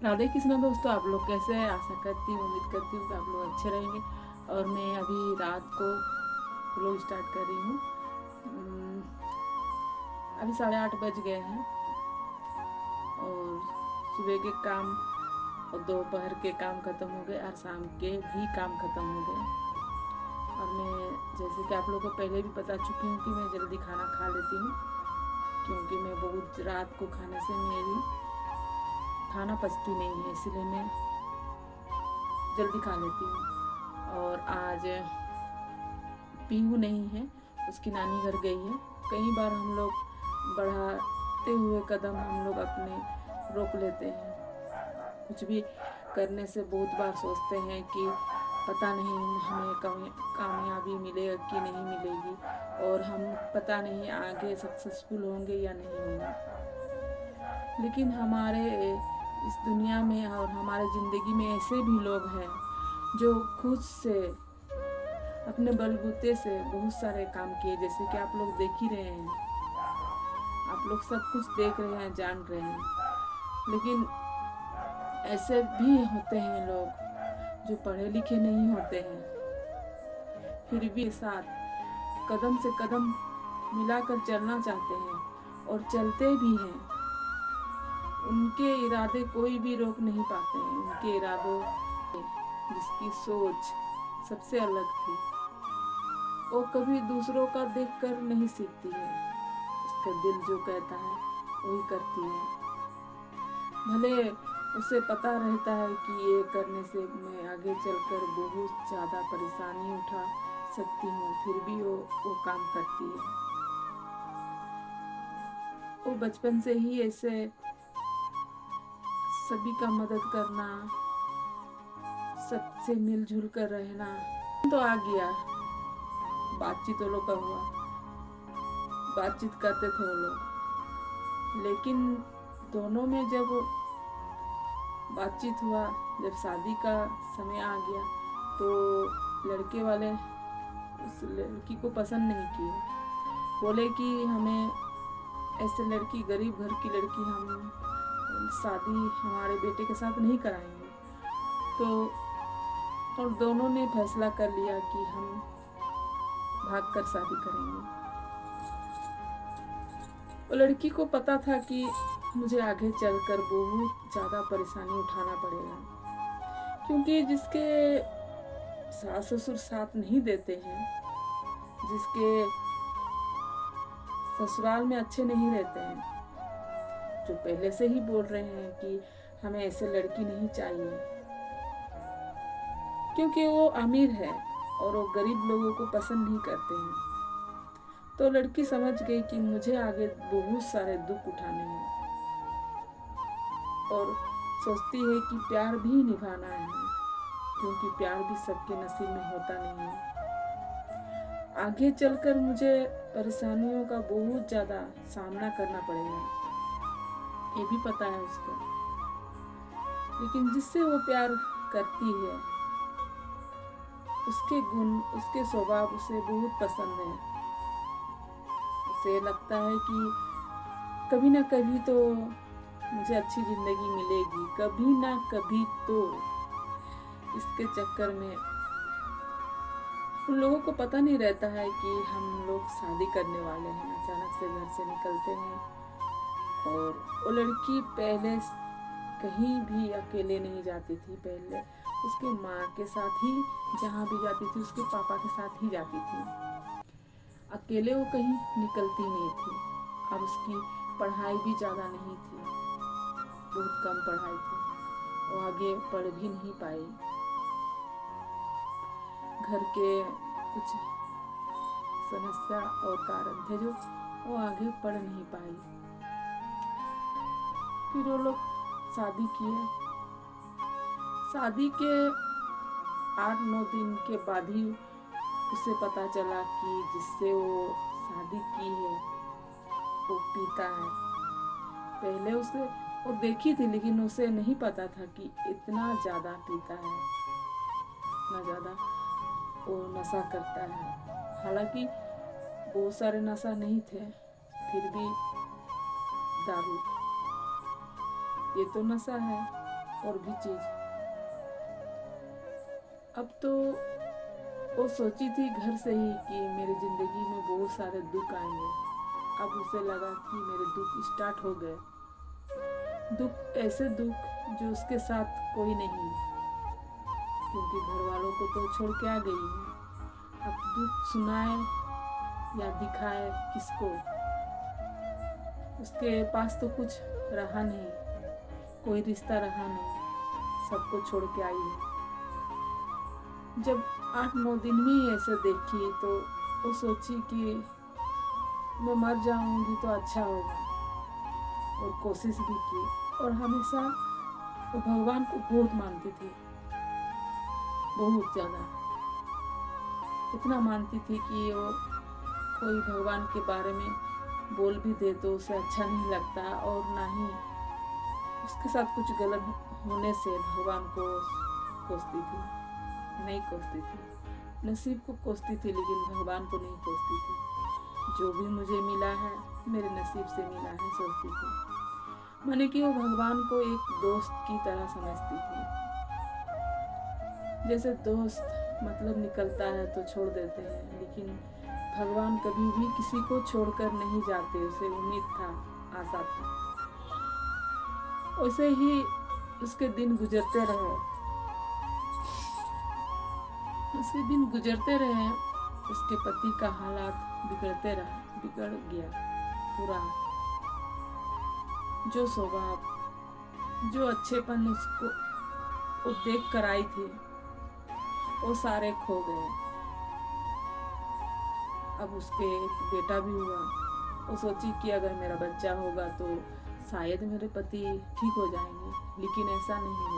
राधे कृष्णा दोस्तों, आप लोग कैसे हैं? आशा करती हूँ, उम्मीद करती हूँ कि आप लोग अच्छे रहेंगे। और मैं अभी रात को व्लॉग स्टार्ट कर रही हूँ। अभी 8:30 बज गए हैं और सुबह के काम और दोपहर के काम ख़त्म हो गए और शाम के भी काम ख़त्म हो गए। और मैं जैसे कि आप लोगों को पहले भी बता चुकी हूँ कि मैं जल्दी खाना खा लेती हूँ, क्योंकि मैं बहुत रात को खाने से मेरी खाना पचती नहीं है, इसलिए मैं जल्दी खा लेती हूँ। और आज पीहू नहीं है, उसकी नानी घर गई है। कई बार हम लोग बढ़ाते हुए कदम हम लोग अपने रोक लेते हैं। कुछ भी करने से बहुत बार सोचते हैं कि पता नहीं हमें कामयाबी मिलेगी कि नहीं मिलेगी, और हम पता नहीं आगे सक्सेसफुल होंगे या नहीं होंगे। लेकिन हमारे इस दुनिया में और हमारे ज़िंदगी में ऐसे भी लोग हैं जो खुद से अपने बलबूते से बहुत सारे काम किए, जैसे कि आप लोग देख ही रहे हैं। आप लोग सब कुछ देख रहे हैं, जान रहे हैं। लेकिन ऐसे भी होते हैं लोग जो पढ़े लिखे नहीं होते हैं, फिर भी साथ कदम से कदम मिलाकर चलना चाहते हैं और चलते भी हैं। उनके इरादे कोई भी रोक नहीं पाते हैं। उनके इरादों जिसकी सोच सबसे अलग थी, वो कभी दूसरों का देखकर नहीं सीखती है। उसका दिल जो कहता है वही करती है। भले उसे पता रहता है कि ये करने से मैं आगे चलकर बहुत ज़्यादा परेशानी उठा सकती हूँ, फिर भी वो काम करती है। वो बचपन से ही ऐसे सभी का मदद करना, सबसे मिलजुल कर रहना तो आ गया। बातचीत वो लोग का हुआ, बातचीत करते थे वो लोग। लेकिन दोनों में जब बातचीत हुआ, जब शादी का समय आ गया, तो लड़के वाले उस लड़की को पसंद नहीं किए। बोले कि हमें ऐसे लड़की, गरीब घर की लड़की, हम शादी हमारे बेटे के साथ नहीं कराएंगे। तो और दोनों ने फैसला कर लिया कि हम भागकर शादी करेंगे। वो लड़की को पता था कि मुझे आगे चलकर बहुत ज़्यादा परेशानी उठाना पड़ेगा, क्योंकि जिसके सास ससुर साथ नहीं देते हैं, जिसके ससुराल में अच्छे नहीं रहते हैं, जो पहले से ही बोल रहे हैं कि हमें ऐसे लड़की नहीं चाहिए, क्योंकि वो अमीर है और वो गरीब लोगों को पसंद नहीं करते हैं। तो लड़की समझ गई कि मुझे आगे बहुत सारे दुख उठाने हैं, और सोचती है कि प्यार भी निभाना है, क्योंकि प्यार भी सबके नसीब में होता नहीं है। आगे चलकर मुझे परेशानियों का बहुत ज़्यादा सामना करना पड़ेगा, ये भी पता है उसको। लेकिन जिससे वो प्यार करती है, उसके गुण, उसके स्वभाव उसे बहुत पसंद है। उसे लगता है कि कभी ना कभी तो मुझे अच्छी ज़िंदगी मिलेगी, कभी ना कभी तो। इसके चक्कर में उन लोगों को पता नहीं रहता है कि हम लोग शादी करने वाले हैं। अचानक से घर से निकलते हैं, और वो लड़की पहले कहीं भी अकेले नहीं जाती थी। पहले उसके माँ के साथ ही जहाँ भी जाती थी, उसके पापा के साथ ही जाती थी। अकेले वो कहीं निकलती नहीं थी। और उसकी पढ़ाई भी ज़्यादा नहीं थी, बहुत कम पढ़ाई थी। वो आगे पढ़ भी नहीं पाई। घर के कुछ समस्या और कारण थे जो वो आगे पढ़ नहीं पाई। फिर वो लोग शादी किए। शादी के 8-9 दिन के बाद ही उसे पता चला कि जिससे वो शादी की है वो पीता है। पहले उसे वो देखी थी, लेकिन उसे नहीं पता था कि इतना ज़्यादा पीता है, इतना ज़्यादा वो नशा करता है। हालांकि बहुत सारे नशा नहीं थे, फिर भी दारू ये तो नशा है। और भी चीज। अब तो वो सोची थी घर से ही कि मेरी जिंदगी में बहुत सारे दुख आएंगे। अब उसे लगा कि मेरे दुख स्टार्ट हो गए। दुख, ऐसे दुख जो उसके साथ कोई नहीं, क्योंकि घर वालों को तो छोड़ के आ गई है। अब दुख सुनाए या दिखाए किसको? उसके पास तो कुछ रहा नहीं, कोई रिश्ता रहा नहीं, सबको छोड़ के आई है। जब 8-9 दिन में ऐसे देखी तो वो सोची कि मैं मर जाऊंगी तो अच्छा होगा, और कोशिश भी की। और हमेशा वो भगवान को बहुत मानती थी, बहुत ज़्यादा। इतना मानती थी कि वो कोई भगवान के बारे में बोल भी दे तो उसे अच्छा नहीं लगता, और ना ही उसके साथ कुछ गलत होने से भगवान को कोसती थी। नहीं कोसती थी, नसीब को कोसती थी, लेकिन भगवान को नहीं कोसती थी। जो भी मुझे मिला है मेरे नसीब से मिला है सोचती थी। माने कि वो भगवान को एक दोस्त की तरह समझती थी। जैसे दोस्त मतलब निकलता है तो छोड़ देते हैं, लेकिन भगवान कभी भी किसी को छोड़कर नहीं जाते। उसे उम्मीद था, आशा था। वैसे ही उसके दिन गुजरते रहे, उसके दिन गुजरते रहे। उसके पति का हालात बिगड़ गया पूरा। जो स्वभाव, जो अच्छेपन उसको वो देख कर आई थी, वो सारे खो गए। अब उसके एक बेटा भी हुआ। वो सोची कि अगर मेरा बच्चा होगा तो शायद मेरे पति ठीक हो जाएंगे, लेकिन ऐसा नहीं हुआ।